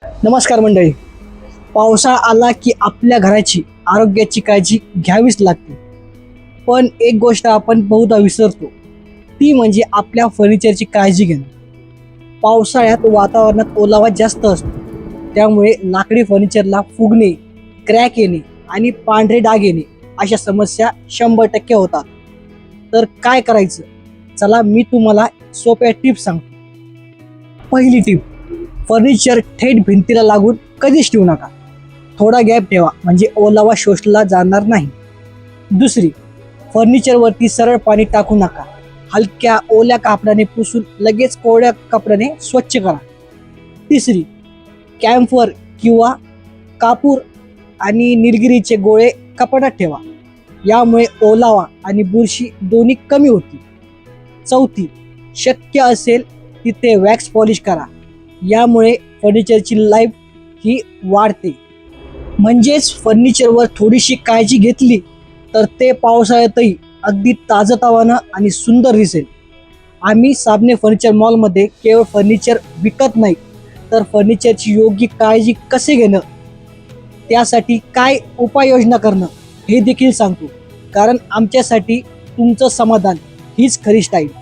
नमस्कार मंडळी. पावसाळा आला की आपल्या घराची आरोग्याची काळजी घ्यावीच लागते. पण एक गोष्ट आपण बहुधा विसरतो, ती म्हणजे आपल्या फर्निचरची काळजी घेणं. पावसाळ्यात वातावरणात ओलावा जास्त असतो, त्यामुळे लाकडी फर्निचरला फुगणे, क्रॅक येणे आणि पांढरे डाग येणे अशा समस्या 100% होतात. तर काय करायचं? चला मी तुम्हाला सोप्या टिप्स सांगतो. पहिली टिप, फर्निचर थेट भिंतीला लागून कधीच ठेवू नका. थोडा गॅप ठेवा, म्हणजे ओलावा शोषला जाणार नाही. दुसरी, फर्निचरवरती सरळ पाणी टाकू नका. हलक्या ओल्या कापडाने पुसून लगेच कोरड्या कपड्याने स्वच्छ करा. तिसरी, कॅम्फर किंवा कापूर आणि निलगिरीचे गोळे कपाटात ठेवा. यामुळे ओलावा आणि बुरशी दोन्ही कमी होतील. चौथी, शक्य असेल तिथे वॅक्स पॉलिश करा. यामुळे फर्निचरची लाईफ ही वाढते. म्हणजेच फर्निचरवर थोडीशी काळजी घेतली तर ते पावसाळ्यातही अगदी ताजंतवानं आणि सुंदर दिसेल. आम्ही साबणे फर्निचर मॉलमध्ये केवळ फर्निचर विकत नाही, तर फर्निचरची योग्य काळजी कसे घेणं, त्यासाठी काय उपाययोजना करणं हे देखील सांगतो. कारण आमच्यासाठी तुमचं समाधान हीच खरी स्टाईल.